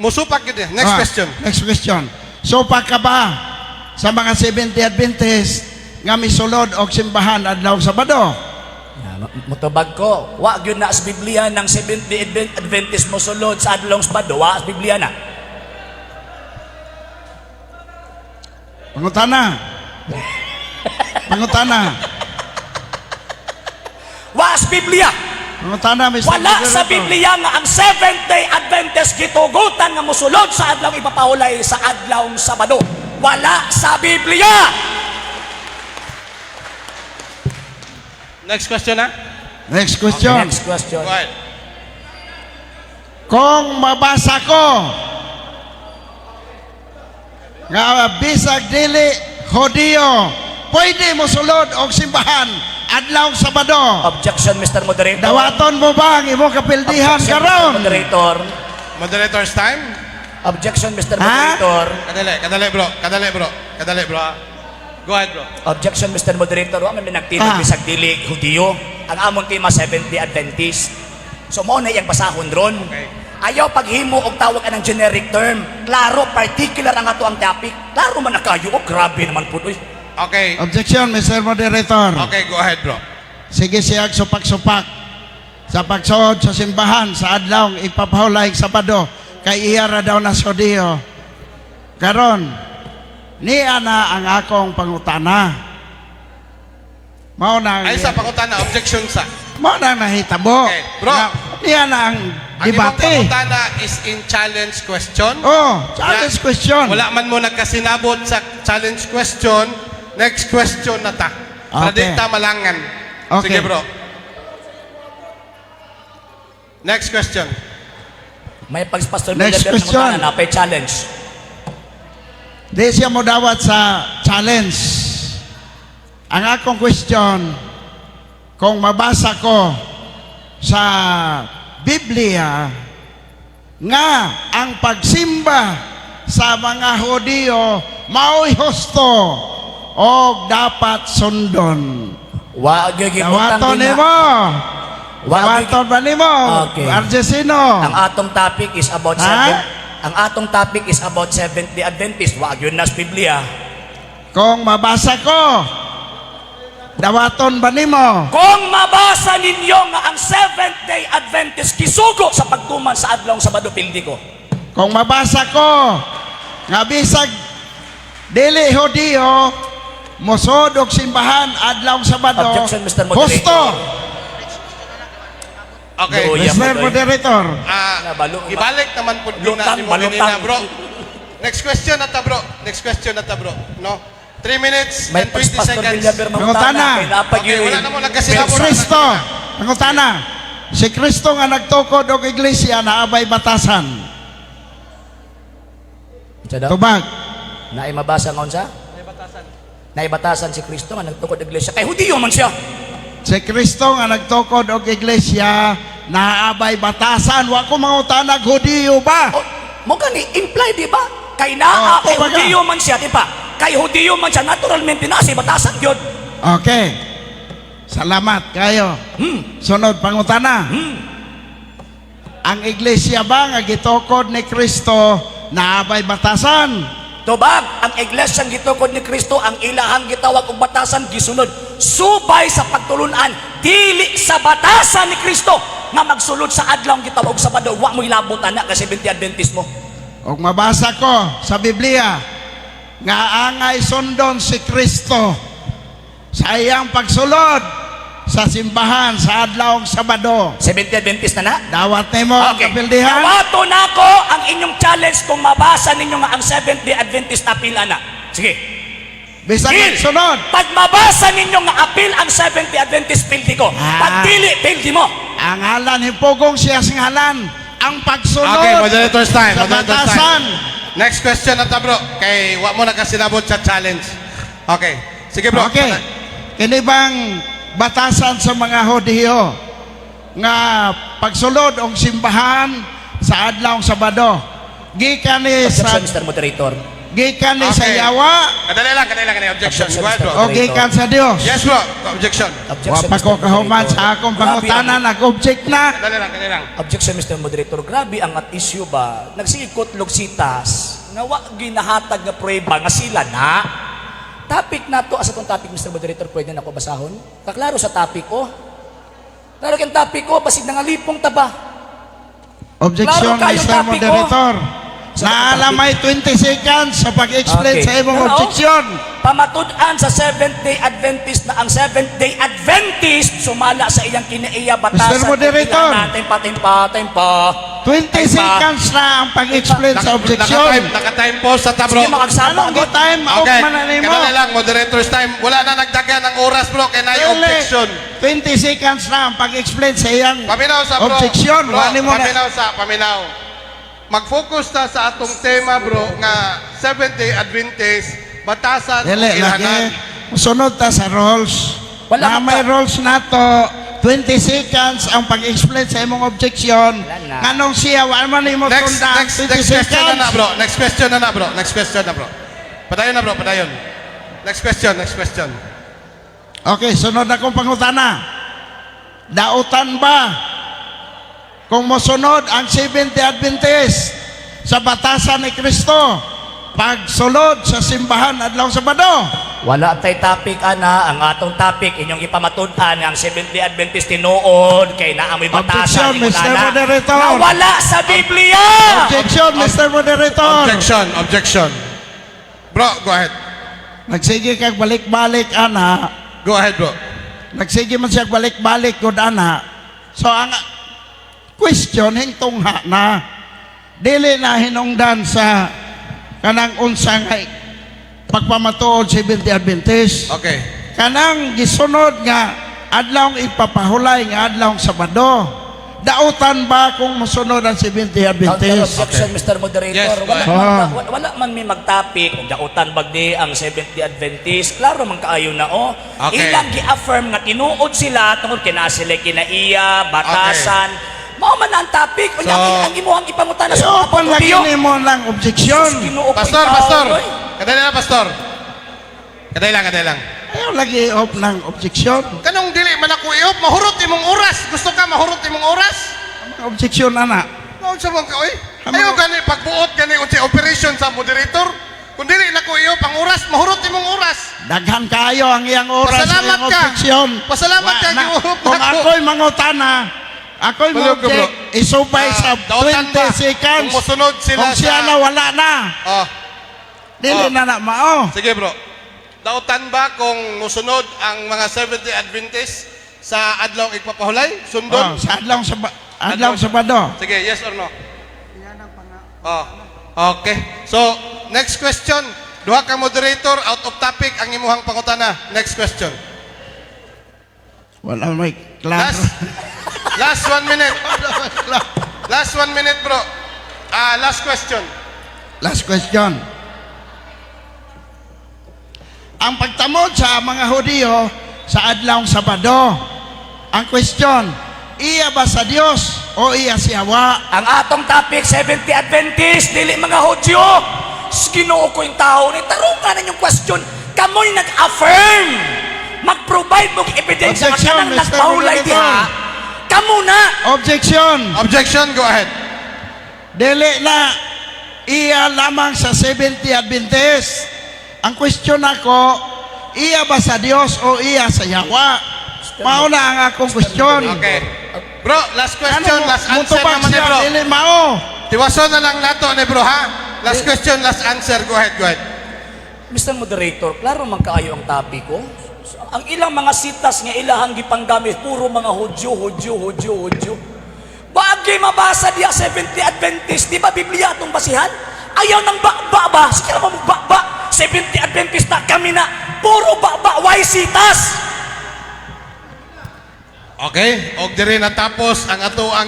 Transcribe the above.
musupak yun. Next question. Next question. Supak ka ba sa mga 70 Adventist nga misulod og simbahan adlaw Sabado? Mutubag ko, wa gyud na sa Biblia ng 70 Adventist mosulod sa adlaw Sabado, wa sa Biblia na. Pangutana. Pangutana. Wa sa Biblia. Pangutana, Mr. Wala sa Moderator. Biblia nga ang Seventh-day Adventist gitugutan nga mosulod sa adlaw ipapahulay sa adlaw Sabado. Wala sa Biblia. Next question ha? Next question. Next question. Go ahead. Kung mabasa ko nga bisag dili Hudiyo, pwede mo sulod og simbahan adlaw Sabado. Objection, Mr. Moderator. Dawaton mo ba ang imong kapildihan Objection, karon? Mr. Moderator. Moderator's time. Objection, Mr. Ha? Moderator. Kadali bro. Kadali bro. Go ahead bro. Objection, Mr. Moderator. Wa man nagtinag bisag dili Hudiyo. Ang amon tema 70 Adventist. So mo na iyang basahon ron. Okay. Ayaw paghimo og tawag anang generic term. Klaro, particular ang ato ang topic. Klaro man na kayo. Oh, grabe naman po. Uy. Okay. Objection, Mr. Moderator. Okay, go ahead bro. Sige siyag supak-supak sa pagsuod sa simbahan sa adlaw ipapahulay Sabado kay iya ra daw na Hudiyo. Karon niya na ang akong pangutana. Mao na Ay sa pangutana, objection sa. mao na nahitabo. Okay, bro. Niya na ang Ang imong debate. pangutana is in challenge question. Oh, challenge question. Wala man mo nagkasinabot sa challenge question. Next question na ta. Para Okay. di ta malangan. Okay. Sige bro. Next question. May Pastor Next Miller question. na napay challenge. Di siya mo dawat sa challenge. Ang akong question, kung mabasa ko sa Biblia nga ang pagsimba sa mga Hudiyo mao'y husto o dapat sundon. Wa gyud Dawaton nimo. Dawaton ba nimo? Okay. Argesino. Ang atong topic is about Ang atong topic is about Seventh-day Adventist. Wa gyud na sa Biblia. Kung mabasa ko, dawaton ba nimo? Kung mabasa ninyo nga ang Seventh-day Adventist kisugo sa pagtuman sa adlaw Sabado, pildi ko. Kung mabasa ko nga bisag dili Hudiyo mosod og simbahan adlaw Sabado. Objection, Mr. Moderator. Husto, Okay. Luya. Mr. Moderator. Ibalik naman po din Lutang, natin mo balutang. bro. Next question na ta bro. Next question na ta bro. No? 3 minutes May and 20 Pastor seconds. Villaver Pangutana. Kay napag Okay, yun. wala na mo Si nagkasinabot. Kristo, pangutana. Si Kristo nga nagtukod og iglesia na abay batasan. Tubag. Naimabasa ngon sa? Naibatasan si Kristo nga nagtukod og iglesia. Kay Hudiyo man siya. Si Kristo nga nagtukod og iglesia na abay batasan. Wa ko mangutana Hudiyo ba? O, mo gani imply di ba? Kay naa kay kumbaga. Hudiyo man siya, di ba? Kay Hudiyo man siya naturalmente na si batasan gyud. Okay. Salamat kayo. Sunod pangutana. Ang iglesia ba nga gitukod ni Kristo na abay batasan? Tubag, ang iglesyang gitukod ni Kristo, ang ilahang gitawag og batasan gisunod subay sa pagtulunan, dili sa batasan ni Kristo nga magsulod sa adlaw gitawag og Sabado. Wa mo ilabot ana ka 70 Adventist mo. Og mabasa ko sa Biblia nga angay sundon si Kristo sa iyang pagsulod sa simbahan sa adlaw Sabado. 70 Adventist na na. Dawat nimo ang kapildihan. Dawato na ko ang inyong challenge kung mabasa ninyo nga ang 70 Adventist apil ana. Sige. Bisag Deal. sunod. Pag mabasa ninyo nga apil ang 70 Adventist, pildi ko. Pag dili, pildi mo. Ang halan hipugong siya sing halan ang pagsunod Okay, moderator's time. sa Moderator's batasan. time. Next question na ta bro. Kay wa mo nakasinabot sa challenge. Okay. Sige bro. Okay. Kini bang batasan sa mga Hudiyo nga pagsulod og simbahan sa adlaw Sabado gikan ni sa Objection, Mr. Moderator. gikan ni sa Okay. yawa Kadali lang. Objection. Go ahead, bro. o gikan sa Dios. Yes, bro. Objection. Wa pa ko kahuman sa akong pangutana, nag-object na. Kadali lang. Objection, Mr. Moderator. Grabe ang at issue ba? Nagsiikot lugsitas nga wa ginahatag nga prueba nga sila na. Topic na to, asa tong topic, Mr. Moderator, pwede na ko basahon? Kaklaro sa topic ko. Klaro kang topic ko, basig nangalipong taba. Objection, Klaro kayo, Mr. topic ko. Moderator. Sa Naala topic. may 20 seconds sa pag-explain Okay. sa imong Pero, objection. Pamatud-an sa Seventh-day Adventist na ang Seventh-day Adventist sumala sa iyang kinaiya batasan. Mr. Moderator. Natin pa. 20 seconds na ang pag-explain sa objection. Naka-time po sa tabro. Sige, makagsama Anong time out Okay. man na nimo? Kadali lang. Moderator's time. Wala na nagdagan ng oras, bro. Kaya na yung objection. 20 seconds na ang pag-explain sa iyang Paminaw sa bro. objection. Bro, Wala mo na. paminaw. Mag-focus ta sa atong tema, bro, nga Seventh-day Adventist, batasan o Dili, ilhanan. lagi. Sunod ta sa rules. Wala Na ka may pa. rules na to. 20 seconds ang pag-explain sa imong objection. Wala na. Nganong siya, wala man imo Next tunda ang 20 question na na, seconds. bro. Next question na, bro. Padayon na, bro. Next question. Okay, sunod na kong pangutana. Dautan ba kung mosunod ang Seventh-day Adventist sa batasan ni Kristo pagsulod sa simbahan adlaw Sabado? Wala tay topic ana, ang atong topic inyong ipamatud-an ang Seventh-day Adventist tinuod kay naamoy batasan Objection, Mr. Moderator. na wala sa Biblia. Objection, Mr. Moderator. Objection. Bro, go ahead. Nagsige kag balik-balik ana. Go ahead, bro. Nagsige man siya balik-balik gud ana. So ang question hingtungha na dili na hinungdan sa kanang unsa nga pagpamatuod sa Seventh-day Adventist. Okay. Kanang gisunod nga adlaw ipapahulay nga adlaw Sabado. Dautan ba kung masunod ang Seventh-day Adventist? Objection, Mr. Moderator. Yes, go wala, ahead. wala man may magtapik kung dautan bagdi ang Seventh-day Adventist. Klaro man kaayo na o. Okay. Ilang gi-affirm nga tinuod sila tungod kina sila kinaiya, batasan. Mao man ang topic. So, Ang imuhang ipangutan na sa mga Open lagi pagkupiyo. nimo lang objection. Pastor. Kadali na, pastor. Kadali lang. Ayaw lagi op ng objection. Kanong dili man ako iop, mahurot imong oras. Gusto ka mahurot imong oras? Objection ana. Ano sa mga oy? Ayaw gani pagbuot gani unsa operation sa moderator. Kung dili na ko iop ang oras, mahurot imong oras. Daghan kayo ang iyang oras sa Pasalamat iyang ka. objection. Pasalamat ka, Wa na- giuhop Kung na ko. ako'y mangutana, ako'y Baliw ka, bro. mo-object, isubay sa Dautan 20 ba? seconds. Kung musunod sila Kung siya sa- na wala na, Oh, dili Oh. na mao. sige bro. Dautan ba kung musunod ang mga Seventh-day Adventist sa adlaw igpapahulay? Oh, Sundon? sa adlaw Sabado. Sige, yes or no? Oh. Okay. So, next question. Duha ka moderator, out of topic ang imuhang pangutana. Next question. Wala may klaro. Last 1 minute. Last 1 minute, bro. Last question. Last question. Ang pagtamod sa mga Hudiyo sa adlaw Sabado. Ang question, iya ba sa Dios o iya si Hawa? Ang atong topic, Seventh-day Adventist, dili mga Hudyo. Ginoo ko yung tao ni tarungan na yung question. Kamoy nag-affirm. Mag-provide mong ebidensya nga Objection, kanang Mr. nagpahulay Moderator. diha. Kamo na. Objection. Objection, go ahead. Dili na iya lamang sa Seventh-day Adventist. Ang question ako, iya ba sa Dios o iya sa Yawa? Mao na ang akong question. Okay. Bro, last question, last answer mutubag naman ni siya, bro. dili mao. Tiwaso na lang nato ni bro, ha? Last question, last answer. Go ahead, go ahead. Mr. Moderator, klaro man kaayo ang topic ko. Ang ilang mga sitas nga ilahang gipanggamit, puro mga Hudyo. Bagay mabasa diya Seventh-day Adventist, di ba Biblia atong basihan? Ayaw ng bakba ba? Sige naman mo bakba. Seventh-day Adventist na kami na, puro bakba, why sitas? Okay, og diri natapos ang ato ang